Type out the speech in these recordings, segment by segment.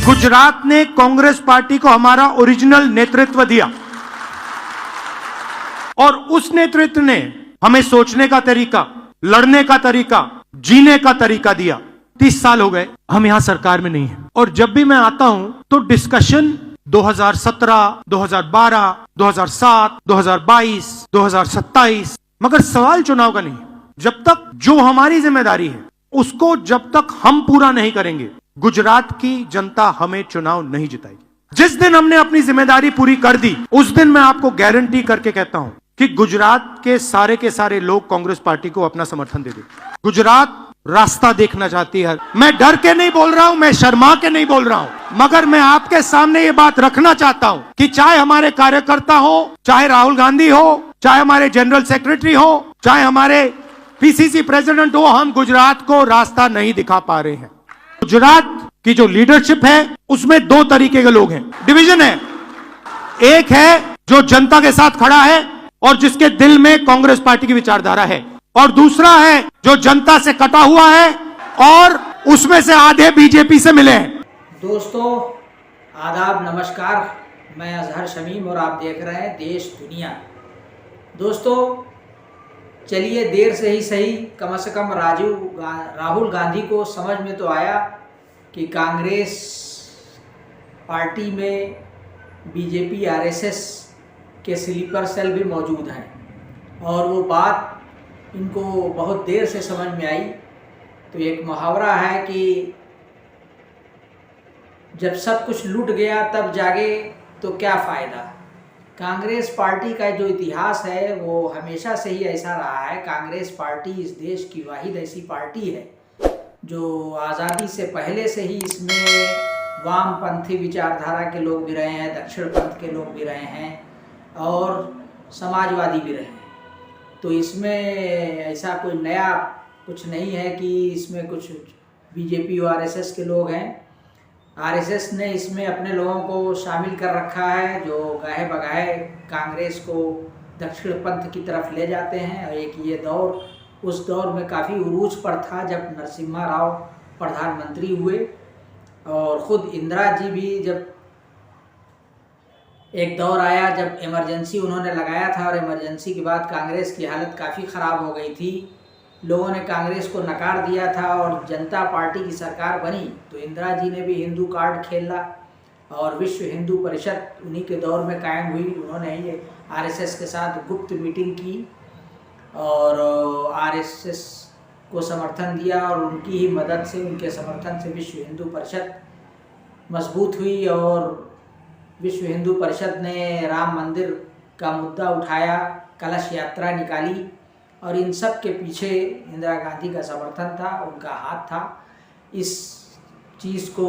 गुजरात ने कांग्रेस पार्टी को हमारा ओरिजिनल नेतृत्व दिया और उस नेतृत्व ने हमें सोचने का तरीका, लड़ने का तरीका, जीने का तरीका दिया। 30 साल हो गए हम यहां सरकार में नहीं हैं और जब भी मैं आता हूं तो डिस्कशन 2017, 2012, 2007, 2022, 2027, मगर सवाल चुनाव का नहीं। जब तक जो हमारी जिम्मेदारी है उसको जब तक हम पूरा नहीं करेंगे, गुजरात की जनता हमें चुनाव नहीं जिताएगी। जिस दिन हमने अपनी जिम्मेदारी पूरी कर दी, उस दिन मैं आपको गारंटी करके कहता हूं कि गुजरात के सारे लोग कांग्रेस पार्टी को अपना समर्थन दे देंगे। गुजरात रास्ता देखना चाहती है। मैं डर के नहीं बोल रहा हूं, मैं शर्मा के नहीं बोल रहा हूं, मगर मैं आपके सामने ये बात रखना चाहता हूं कि चाहे हमारे कार्यकर्ता हो, चाहे राहुल गांधी हो, चाहे हमारे जनरल सेक्रेटरी हो, चाहे हमारे पीसीसी प्रेसिडेंट हो, हम गुजरात को रास्ता नहीं दिखा पा रहे हैं। गुजरात की जो लीडरशिप है उसमें 2 तरीके के लोग हैं, डिवीजन है। एक है जो जनता के साथ खड़ा है और जिसके दिल में कांग्रेस पार्टी की विचारधारा है, और दूसरा है जो जनता से कटा हुआ है और उसमें से आधे बीजेपी से मिले हैं। दोस्तों आदाब, नमस्कार, मैं अजहर शमीम और आप देख रहे हैं देश दुनिया। दोस्तों चलिए, देर से ही सही, कम से कम राहुल गांधी को समझ में तो आया कि कांग्रेस पार्टी में बीजेपी आरएसएस के स्लीपर सेल भी मौजूद हैं और वो बात इनको बहुत देर से समझ में आई। तो एक मुहावरा है कि जब सब कुछ लूट गया तब जागे तो क्या फ़ायदा। कांग्रेस पार्टी का जो इतिहास है वो हमेशा से ही ऐसा रहा है। कांग्रेस पार्टी इस देश की वाहिद ऐसी पार्टी है जो आज़ादी से पहले से ही इसमें वामपंथी विचारधारा के लोग भी रहे हैं, दक्षिण पंथ के लोग भी रहे हैं और समाजवादी भी रहे हैं। तो इसमें ऐसा कोई नया कुछ नहीं है कि इसमें कुछ बीजेपी और आरएसएस के लोग हैं। आरएसएस ने इसमें अपने लोगों को शामिल कर रखा है जो गाहे बगाहे कांग्रेस को दक्षिण पंथ की तरफ ले जाते हैं। और एक ये दौर, उस दौर में काफ़ी उरूज पर था जब नरसिम्हा राव प्रधानमंत्री हुए और ख़ुद इंदिरा जी भी, जब एक दौर आया जब इमरजेंसी उन्होंने लगाया था और इमरजेंसी के बाद कांग्रेस की हालत काफ़ी ख़राब हो गई थी। लोगों ने कांग्रेस को नकार दिया था और जनता पार्टी की सरकार बनी तो इंदिरा जी ने भी हिंदू कार्ड खेला और विश्व हिंदू परिषद उन्हीं के दौर में कायम हुई। उन्होंने ये आरएसएस के साथ गुप्त मीटिंग की और आरएसएस को समर्थन दिया और उनकी ही मदद से, उनके समर्थन से विश्व हिंदू परिषद मजबूत हुई और विश्व हिंदू परिषद ने राम मंदिर का मुद्दा उठाया, कलश यात्रा निकाली और इन सब के पीछे इंदिरा गांधी का समर्थन था, उनका हाथ था। इस चीज़ को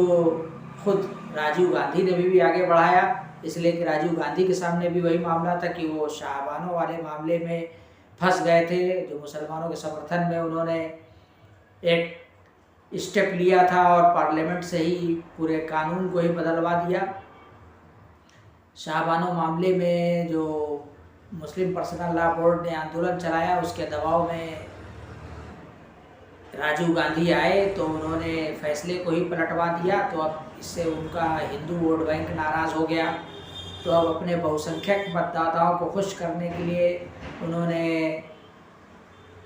खुद राजीव गांधी ने भी आगे बढ़ाया, इसलिए कि राजीव गांधी के सामने भी वही मामला था कि वो शाहबानों वाले मामले में फंस गए थे, जो मुसलमानों के समर्थन में उन्होंने एक स्टेप लिया था और पार्लियामेंट से ही पूरे कानून को ही बदलवा दिया। शाहबानो मामले में जो मुस्लिम पर्सनल लॉ बोर्ड ने आंदोलन चलाया, उसके दबाव में राजीव गांधी आए तो उन्होंने फैसले को ही पलटवा दिया। तो अब इससे उनका हिंदू वोट बैंक नाराज़ हो गया। तो अब अपने बहुसंख्यक मतदाताओं को खुश करने के लिए उन्होंने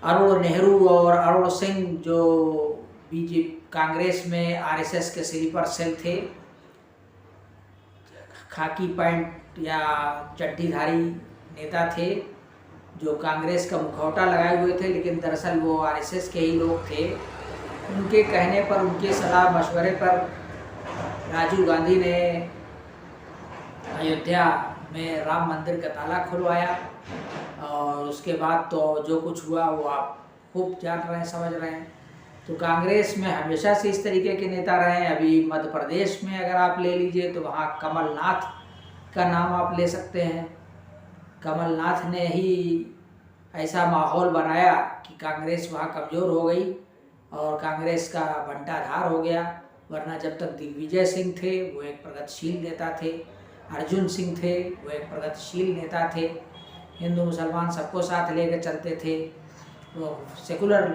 अरुण नेहरू और अरुण सिंह, जो बीजेपी कांग्रेस में आरएसएस के स्लीपर सेल थे, खाकी पैंट या चड्डीधारी नेता थे जो कांग्रेस का मुखौटा लगाए हुए थे, लेकिन दरअसल वो आरएसएस के ही लोग थे। उनके कहने पर, उनके सलाह मशवरे पर राजीव गांधी ने अयोध्या में राम मंदिर का ताला खुलवाया और उसके बाद तो जो कुछ हुआ वो आप खूब जान रहे हैं, समझ रहे हैं। तो कांग्रेस में हमेशा से इस तरीके के नेता रहे हैं। अभी मध्य प्रदेश में अगर आप ले लीजिए तो वहाँ कमलनाथ का नाम आप ले सकते हैं। कमलनाथ ने ही ऐसा माहौल बनाया कि कांग्रेस वहाँ कमज़ोर हो गई और कांग्रेस का बंटाधार हो गया। वरना जब तक दिग्विजय सिंह थे वो एक प्रगतिशील नेता थे, अर्जुन सिंह थे वो एक प्रगतिशील नेता थे, हिंदू मुसलमान सबको साथ लेकर चलते थे, वो सेकुलर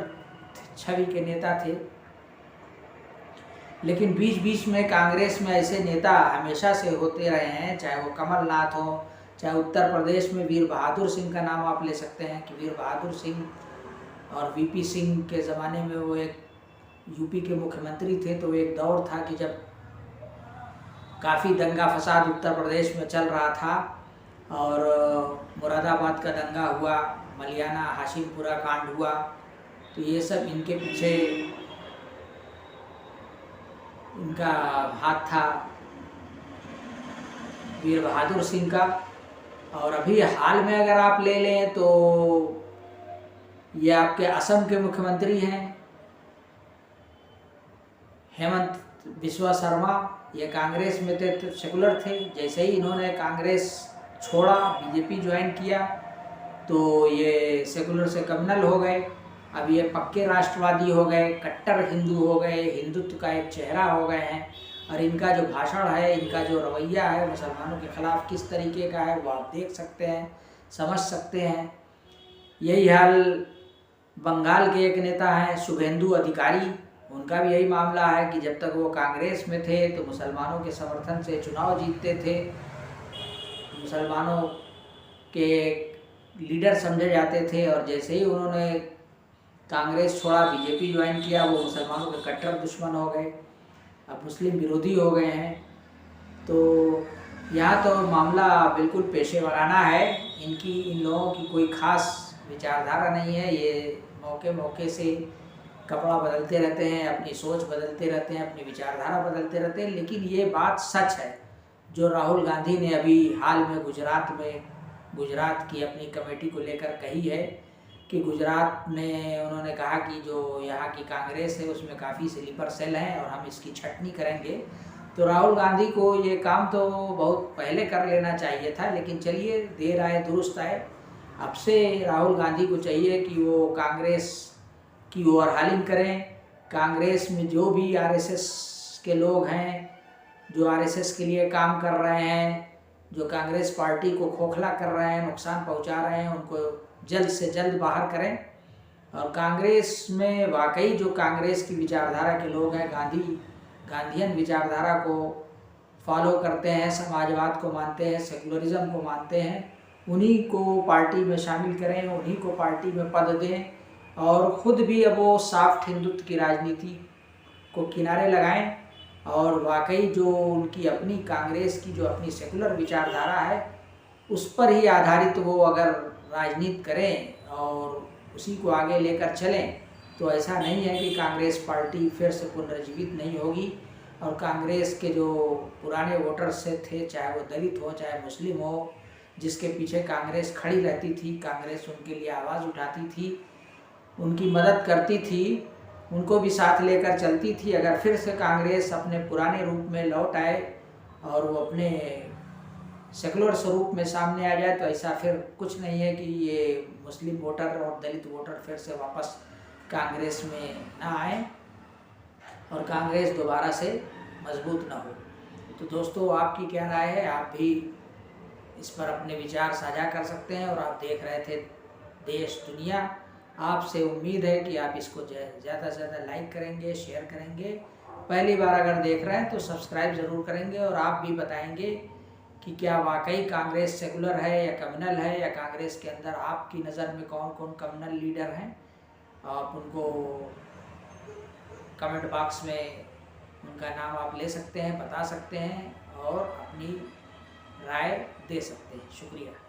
छवि के नेता थे। लेकिन बीच बीच में कांग्रेस में ऐसे नेता हमेशा से होते रहे हैं, चाहे वो कमलनाथ हो, चाहे उत्तर प्रदेश में वीर बहादुर सिंह का नाम आप ले सकते हैं कि वीर बहादुर सिंह और वीपी सिंह के ज़माने में वो एक यूपी के मुख्यमंत्री थे। तो एक दौर था कि जब काफ़ी दंगा फसाद उत्तर प्रदेश में चल रहा था और मुरादाबाद का दंगा हुआ, मलियाना हाशिमपुरा कांड हुआ, तो ये सब इनके पीछे इनका हाथ था वीर बहादुर सिंह का। और अभी हाल में अगर आप ले लें तो ये आपके असम के मुख्यमंत्री हैं हेमंत बिस्वा शर्मा। ये कांग्रेस में थे तो सेकुलर थे, जैसे ही इन्होंने कांग्रेस छोड़ा, बीजेपी ज्वाइन किया, तो ये सेकुलर से कम्युनल हो गए। अब ये पक्के राष्ट्रवादी हो गए, कट्टर हिंदू हो गए, हिंदुत्व का एक चेहरा हो गए हैं। और इनका जो भाषण है, इनका जो रवैया है मुसलमानों के खिलाफ किस तरीके का है वो आप देख सकते हैं, समझ सकते हैं। यही हाल बंगाल के एक नेता हैं शुभेंदु अधिकारी, उनका भी यही मामला है कि जब तक वो कांग्रेस में थे तो मुसलमानों के समर्थन से चुनाव जीतते थे, मुसलमानों के लीडर समझे जाते थे। और जैसे ही उन्होंने कांग्रेस छोड़ा, बीजेपी ज्वाइन किया, वो मुसलमानों के कट्टर दुश्मन हो गए, अब मुस्लिम विरोधी हो गए हैं। तो यहाँ तो मामला बिल्कुल पेशे वराना है, इन लोगों की कोई ख़ास विचारधारा नहीं है। ये मौके मौके से कपड़ा बदलते रहते हैं, अपनी सोच बदलते रहते हैं, अपनी विचारधारा बदलते रहते हैं। लेकिन ये बात सच है जो राहुल गांधी ने अभी हाल में गुजरात की अपनी कमेटी को लेकर कही है कि गुजरात में उन्होंने कहा कि जो यहाँ की कांग्रेस है उसमें काफ़ी स्लीपर सेल हैं और हम इसकी छटनी करेंगे। तो राहुल गांधी को ये काम तो बहुत पहले कर लेना चाहिए था, लेकिन चलिए देर आए दुरुस्त आए। अब से राहुल गांधी को चाहिए कि वो कांग्रेस की ओवरहालिंग करें। कांग्रेस में जो भी आरएसएस के लोग हैं, जो आरएसएस के लिए काम कर रहे हैं, जो कांग्रेस पार्टी को खोखला कर रहे हैं, नुकसान पहुंचा रहे हैं, उनको जल्द से जल्द बाहर करें। और कांग्रेस में वाकई जो कांग्रेस की विचारधारा के लोग हैं, गांधीयन विचारधारा को फॉलो करते हैं, समाजवाद को मानते हैं, सेकुलरिज्म को मानते हैं, उन्हीं को पार्टी में शामिल करें, उन्हीं को पार्टी में पद दें और ख़ुद भी अब वो सॉफ्ट हिंदुत्व की राजनीति को किनारे लगाएं। और वाकई जो उनकी अपनी कांग्रेस की जो अपनी सेकुलर विचारधारा है उस पर ही आधारित वो अगर राजनीति करें और उसी को आगे लेकर चलें, तो ऐसा नहीं है कि कांग्रेस पार्टी फिर से पुनर्जीवित नहीं होगी। और कांग्रेस के जो पुराने वोटर्स थे, चाहे वो दलित हो चाहे मुस्लिम हो, जिसके पीछे कांग्रेस खड़ी रहती थी, कांग्रेस उनके लिए आवाज़ उठाती थी, उनकी मदद करती थी, उनको भी साथ लेकर चलती थी। अगर फिर से कांग्रेस अपने पुराने रूप में लौट आए और वो अपने सेकुलर स्वरूप में सामने आ जाए, तो ऐसा फिर कुछ नहीं है कि ये मुस्लिम वोटर और दलित वोटर फिर से वापस कांग्रेस में ना आए और कांग्रेस दोबारा से मजबूत ना हो। तो दोस्तों, आपकी क्या राय है? आप भी इस पर अपने विचार साझा कर सकते हैं। और आप देख रहे थे देश दुनिया। आपसे उम्मीद है कि आप इसको ज़्यादा से ज़्यादा लाइक करेंगे, शेयर करेंगे। पहली बार अगर देख रहे हैं तो सब्सक्राइब ज़रूर करेंगे और आप भी बताएंगे कि क्या वाकई कांग्रेस सेकुलर है या कम्युनल है, या कांग्रेस के अंदर आपकी नज़र में कौन कौन कम्युनल लीडर हैं। आप उनको कमेंट बॉक्स में उनका नाम आप ले सकते हैं, बता सकते हैं और अपनी राय दे सकते हैं। शुक्रिया।